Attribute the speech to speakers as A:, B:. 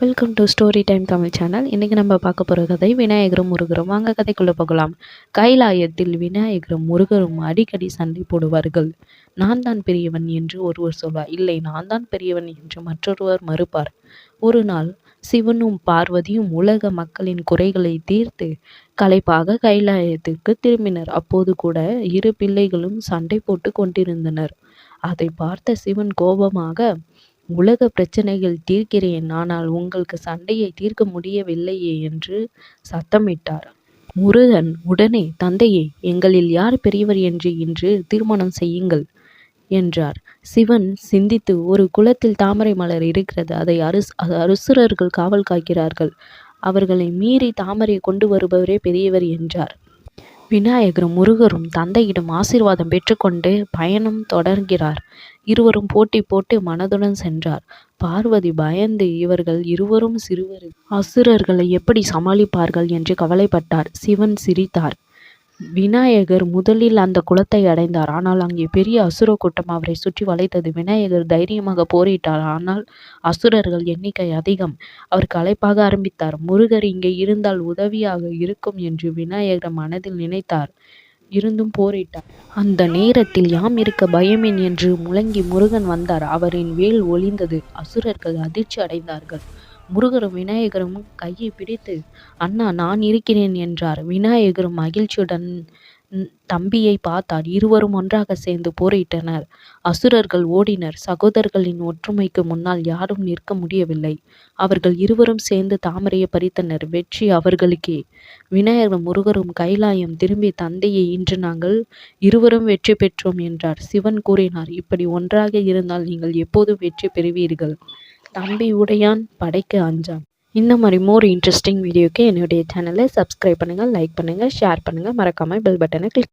A: Welcome to story time Tamil channel. இன்றைக்கி நம்ம பார்க்க போகிற கதை விநாயகரும் முருகரும். வாங்க கதைக்குள்ளே போகலாம். கைலாயத்தில் விநாயகரும் முருகரும் அடிக்கடி சண்டை போடுவார்கள். நான் தான் பெரியவன் என்று ஒருவர் சொல்வார். இல்லை, நான் தான் பெரியவன் என்று மற்றொருவர் மறுப்பார். ஒரு நாள் சிவனும் பார்வதியும் உலக மக்களின் குறைகளை தீர்த்து களைப்பாக கைலாயத்திற்கு திரும்பினர். அப்போது கூட இரு பிள்ளைகளும் சண்டை போட்டு கொண்டிருந்தனர். அதை பார்த்த சிவன் கோபமாக, உலக பிரச்சனைகள் தீர்க்கிறேன், ஆனால் உங்களுக்கு சண்டையை தீர்க்க முடியவில்லையே என்று சத்தமிட்டார். முருகன் உடனே, தந்தையே, எங்களில் யார் பெரியவர் என்று இன்று தீர்மானம் செய்யுங்கள் என்றார். சிவன் சிந்தித்து, ஒரு குளத்தில் தாமரை மலர் இருக்கிறது, அதை அசுரர்கள் காவல் காக்கிறார்கள், அவர்களை மீறி தாமரை கொண்டு வருபவரே பெரியவர் என்றார். விநாயகரும் முருகரும் தந்தையிடம் ஆசீர்வாதம் பெற்றுக்கொண்டு பயணம் தொடர்கிறார். இருவரும் போட்டி போட்டு மனதுடன் சென்றார். பார்வதி பயந்து இவர்கள் இருவரும் சிறுவர் அசுரர்களை எப்படி சமாளிப்பார்கள் என்று கவலைப்பட்டார். சிவன் சிரித்தார். விநாயகர் முதலில் அந்த குளத்தை அடைந்தார். ஆனால் அங்கே பெரிய அசுர கூட்டம் அவரை சுற்றி வளைத்தது. விநாயகர் தைரியமாக போரிட்டார். ஆனால் அசுரர்கள் எண்ணிக்கை அதிகம். அவர் களைப்பாக ஆரம்பித்தார். முருகர் இங்கே இருந்தால் உதவியாக இருக்கும் என்று விநாயகர் மனதில் நினைத்தார். இருந்தும் போரிட்டார். அந்த நேரத்தில் யாம் இருக்க பயமேன் என்று முழங்கி முருகன் வந்தார். அவரின் வேல் ஒளிந்தது. அசுரர்கள் அதிர்ச்சி அடைந்தார்கள். முருகரும் விநாயகரும் கையை பிடித்து, அண்ணா, நான் இருக்கிறேன் என்றார். விநாயகரும் மகிழ்ச்சியுடன் தம்பியை பார்த்தார். இருவரும் ஒன்றாக சேர்ந்து போரிட்டனர். அசுரர்கள் ஓடினர். சகோதரர்களின் ஒற்றுமைக்கு முன்னால் யாரும் நிற்க முடியவில்லை. அவர்கள் இருவரும் சேர்ந்து தாமரையை பறித்தனர். வெற்றி அவர்களுக்கே. விநாயகரும் முருகரும் கைலாயம் திரும்பி, தந்தையை, இன்று நாங்கள் இருவரும் வெற்றி பெற்றோம் என்றார். சிவன் கூறினார், இப்படி ஒன்றாக இருந்தால் நீங்கள் எப்போதும் வெற்றி பெறுவீர்கள். தம்பி உடையான் படைக்க அஞ்சான். இந்த மாதிரி மோர் இன்ட்ரெஸ்டிங் வீடியோக்கு என்னுடைய சேனலை சப்ஸ்கிரைப் பண்ணுங்கள், லைக் பண்ணுங்கள், ஷேர் பண்ணுங்கள், மறக்காமல் பெல் பட்டனை கிளிக்